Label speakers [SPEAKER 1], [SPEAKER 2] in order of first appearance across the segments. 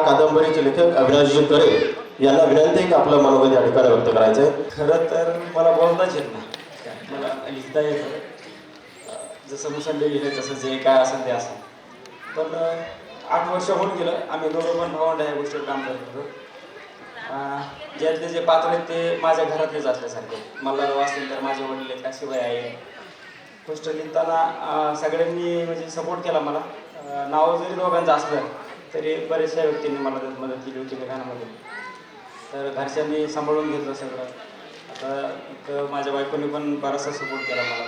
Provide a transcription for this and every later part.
[SPEAKER 1] कादंबरीचे लेखक अविनाशजी करे यांना विनंती आहे की आपलं मनोगत या ठिकाणी व्यक्त करायचं आहे.
[SPEAKER 2] खरं तर मला बोलताच येत नाही, मला लिहिता येतं. जसं मुसंडे लिहिलं तसं जे काय असेल ते असेल. पण 8 वर्ष होऊन गेलं आम्ही दोघं पण भावंड ह्या गोष्टीवर काम करत होतो. ज्यातले जे पात्र आहेत ते माझ्या घरातलेच असल्यासारखे. मला असतील तर माझे वडील आहेत, काशीबाई आहे. गोष्ट लिहिताना सगळ्यांनी म्हणजे सपोर्ट केला मला. नाव जरी दोघांचं असलं तरी बऱ्याचशा व्यक्तींनी मला त्यात मदत केली होती लिखाणामध्ये. तर घरच्यांनी सांभाळून घेतलं सगळं. आता एक माझ्या बायकोनी पण बराचसा सपोर्ट केला मला.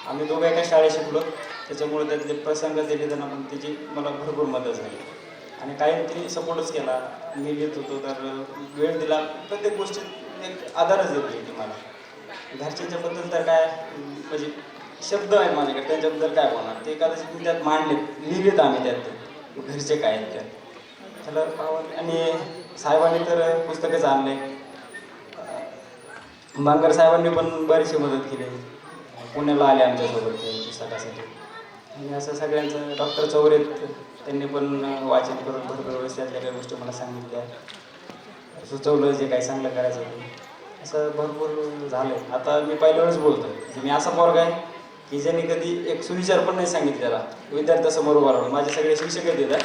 [SPEAKER 2] आम्ही दोघं एका शाळेत शिकलो, त्याच्यामुळे त्यातले प्रसंग दिले त्यांना पण त्याची मला भरपूर मदत झाली. आणि कायम तिने सपोर्टच केला. मी लिहित होतो तर वेळ दिला, प्रत्येक गोष्टीत एक आधारच देत होती मला. घरच्यांच्याबद्दल तर काय म्हणजे शब्द आहेत माझ्याकडे, त्यांच्याबद्दल काय बोलणार. ते कदाचित मी त्यात मांडलेत, लिहिलेत आम्ही त्यात घरचे काय आहेत त्यात. त्याला पाहून आणि साहेबांनी तर पुस्तकच आणले. बांगर साहेबांनी पण बरीचशी मदत केली. पुण्याला आले आमच्यासोबत ते पुस्तकासाठी. आणि असं सगळ्यांचं डॉक्टर चौरेत त्यांनी पण वाचन करून भरपूर वेळेस त्यातल्या काही गोष्टी मला सांगितल्या, सुचवलं जे काही चांगलं करायचं होतं. असं भरपूर झालं. आता मी पहिल्या वेळेस बोलतो की मी असा पोरगा आहे की ज्यांनी कधी एक सुविचार पण नाही सांगितलेला विद्यार्थ्यासमोर उभा राहून. माझे सगळे शिक्षक देतात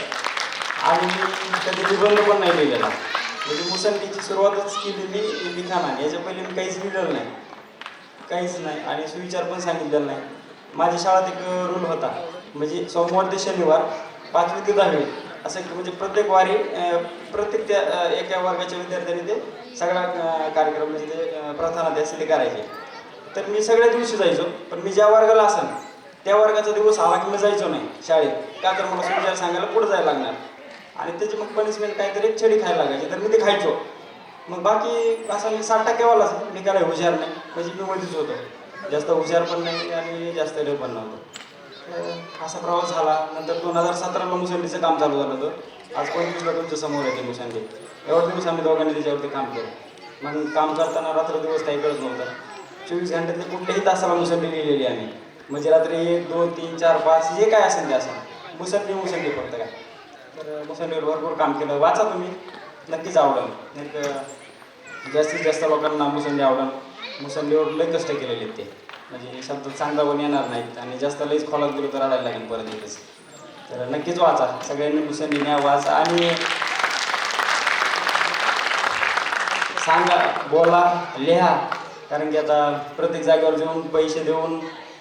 [SPEAKER 2] आणि मी कधी निबंध पण नाही लिहिलेला. म्हणजे मुसंडीची सुरुवातच केली मी लिखाणाने. याच्या पहिले मी काहीच लिहिलेलं नाही, काहीच नाही. आणि सुविचार पण सांगितलेला नाही. माझ्या शाळेत एक रूल होता, म्हणजे सोमवार ते शनिवार 5वी ते 10वी असं म्हणजे प्रत्येक वारी प्रत्येक त्या एका वर्गाच्या विद्यार्थ्यांनी ते सगळा कार्यक्रम म्हणजे ते प्रथाना ते असं ते करायचे. तर मी सगळ्या दिवशी जायचो, पण मी ज्या वर्गाला असेल त्या वर्गाचा दिवस आला की मी जायचो नाही शाळेत. का तर मला सुविचार सांगायला पुढे जायला लागणार. आणि त्याची मग पनिशमेंट काहीतरी एक छडी खायला लागायची, तर मी ते खायचो. मग बाकी असं मी 60%वालाच, मी काय हुशार नाही, म्हणजे मी मध्येच होतो. जास्त हुशार पण नाही आणि जास्त रेव पण नव्हतं. असा प्रवास झाला. नंतर 2017ला मुसंडीचं काम चालू झालं होतं. आज 25ला तुमच्या समोर येते मुसंडी. एवढे दिवस आम्ही दोघांनी त्याच्यावरती काम केलं. मग काम करताना रात्र दिवस काही कळत नव्हतं. 24 घंट्यातले कुठल्याही तासाला मुसंडी लिहिलेली आम्ही. म्हणजे रात्री 1, 2, 3, 4, 5 जे काय असेल ते असं मुसंडी फक्त काय. तर मुसंडीवर भरपूर काम केलं. वाचा तुम्ही, नक्कीच आवडेल. एक जास्तीत जास्त लोकांना मुसंडी आवडेल. मुसंडीवर लई कष्ट केलेले आहेत ते, म्हणजे शब्द चांगला पण येणार नाहीत आणि जास्त लईच खोलात गेलो तर रडायला लागेल परत येतेच. तर नक्कीच वाचा, सगळ्यांनी मुसंडी न्या, वाचा आणि सांगा, बोला, लिहा. कारण की आता प्रत्येक जागेवर जाऊन पैसे देऊन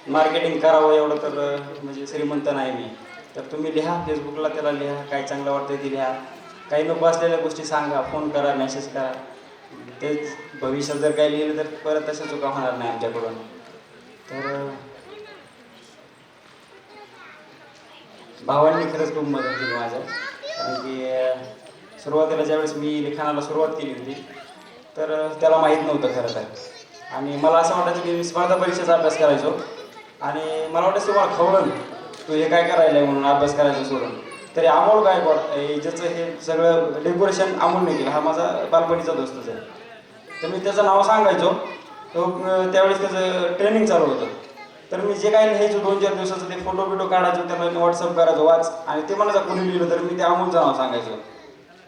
[SPEAKER 2] मार्केटिंग करावं एवढं तर म्हणजे श्रीमंत नाही मी. तर तुम्ही लिहा, फेसबुकला त्याला लिहा, काय चांगलं वाटतं ते लिहा. काही नको असलेल्या गोष्टी सांगा, फोन करा, मेसेज करा. तेच भविष्यात जर काही लिहिलं तर परत तशा चुका होणार नाही आमच्याकडून. तर भावांनी खरंच खूप मदत केली माझ्या. कारण की सुरुवातीला ज्यावेळेस मी लिखाणाला सुरुवात केली होती तर त्याला माहीत नव्हतं खरं तर. आणि मला असं वाटायचं की मी स्पर्धा परीक्षेचा अभ्यास करायचो आणि मला वाटायचं तुम्हाला खवळण तू हे काय करायला आहे म्हणून अभ्यास करायचं सोडून. तरी अमोल गायकवाड ज्याचं हे सगळं डेकोरेशन अमोलने केलं, हा माझा बालपणीचा दोस्तच आहे. तर मी त्याचं नाव सांगायचो, तो त्यावेळेस त्याचं ट्रेनिंग चालू होतं. तर मी जे काही लिहायचो 2-4 दिवसाचं ते फोटो काढायचो, त्याला व्हॉट्सअप करायचो, वाच. आणि ते मला कोणी लिहिलं तर मी ते अमोलचं नाव सांगायचो.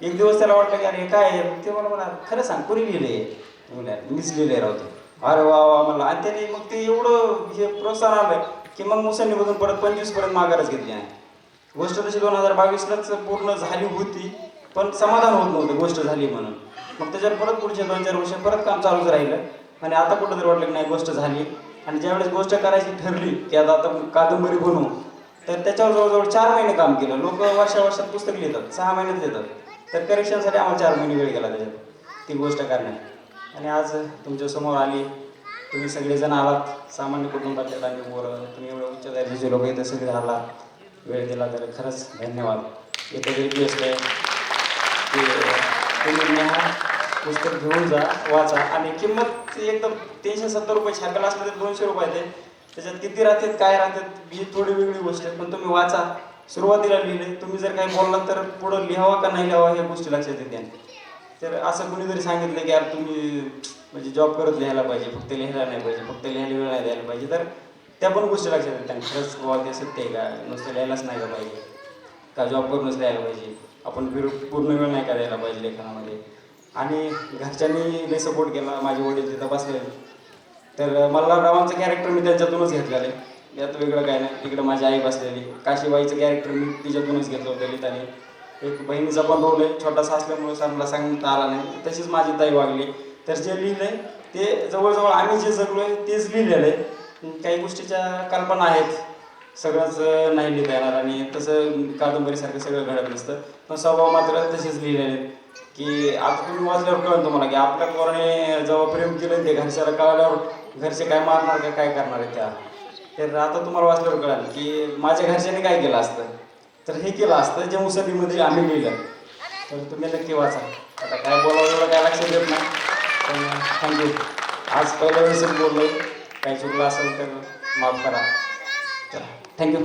[SPEAKER 2] एक दिवस त्याला वाटलं की अरे हे काय आहे, ते मला म्हणा खरं सांग कोणी लिहिलं आहे. मीच लिहिलं राहतो. अरे वा वा म्हणलं. आणि त्याने मग ते एवढं हे प्रोत्साहन आलं की मग मुसंडीमधून परत 25पर्यंत माघारच घेतली नाही. गोष्ट तशी 2022लाच पूर्ण झाली होती, पण समाधान होत नव्हतं गोष्ट झाली म्हणून. मग त्याच्यावर परत पुढचे 2-4 वर्ष परत काम चालूच राहिलं. आणि आता कुठं तरी वाटलं की नाही गोष्ट झाली. आणि ज्यावेळेस गोष्ट करायची ठरली की आता कादंबरी बनवू, तर त्याच्यावर जवळजवळ 4 महिने काम केलं. लोक वर्षात पुस्तक लिहितात, 6 महिन्यात लिहितात. तर करेक्शनसाठी आम्हाला 4 महिने वेळ गेला त्याच्यात ती गोष्ट करण्यात. आणि आज तुमच्यासमोर आली, तुम्ही सगळेजण आलात, सामान्य कुटुंबातले आणि पोरं, तुम्ही एवढं उच्च दर्जाचे लोक इथं सगळे आला, वेळ दिला, तर खरंच धन्यवाद. इथं रिक्वेस्ट आहे की तुम्ही न्या, पुस्तक घेऊन जा, वाचा. आणि किंमत एकदम 370 रुपये छाप्याला असलं तर 200 रुपये आहे. त्याच्यात किती राहतात काय राहतात ही थोडी वेगळी गोष्ट आहे, पण तुम्ही वाचा. सुरुवातीला लिहिले, तुम्ही जर काही बोललात तर पुढं लिहावा का नाही लिहावा ह्या गोष्टी लक्षात येते. तर असं कुणीतरी सांगितलं की यार तुम्ही म्हणजे जॉब करत लिहायला पाहिजे, फक्त लिहायला नाही पाहिजे, फक्त लिहायला वेळ नाही द्यायला पाहिजे, तर त्या पण गोष्टी लक्षात येतात. खरंच बाबा ते सत्य आहे का, नुसतं लिहायलाच नाही का पाहिजे, का जॉब करूनच लिहायला पाहिजे. आपण पूर्ण वेळ नाही का द्यायला पाहिजे लेखनामध्ये. आणि घरच्यांनी लई सपोर्ट केला, माझे वडील तिथं बसले. तर मल्हाररावांचं कॅरेक्टर मी त्यांच्यातूनच घेतलेलं आहे, यात वेगळं काय नाही. तिकडं माझी आई बसलेली, काशीबाईचं कॅरेक्टर मी तिच्यातूनच घेतलं होतं ललिताने. एक बहिणीचा पण रोल आहे, छोटासा असल्यामुळे सरांना सांगता आला नाही, तशीच माझी ताई वागली. तर जे लिहिलं आहे ते जवळजवळ आम्ही जे जगलो आहे तेच लिहिलेलं आहे. काही गोष्टीच्या कल्पना आहेत, सगळंच नाही लिहिता येणार आणि तसं कादंबरीसारखं सगळं घडत नसतं, पण स्वभाव मात्र तसेच लिहिलेले आहेत. की आता तुम्ही वाचल्यावर कळलं तुम्हाला की आपल्या पोराने जेव्हा प्रेम केलं ते घरच्याला कळल्यावर घरचे काय मारणार का काय करणार आहे त्या. तर आता तुम्हाला वाचल्यावर कळालं की माझ्या घरच्यांनी काय केलं असतं, तर हे केलं असतं जे मुसलीमध्ये आम्ही लिहिलं. तर तुम्ही नक्की वाचा. आता काय बोलावं एवढं काय लक्षात येत नाही, पण थँक्यू. आज पहिल्या वेळेसच बोललो, काही चुकलं असेल तर माफ करा. चला, थँक्यू.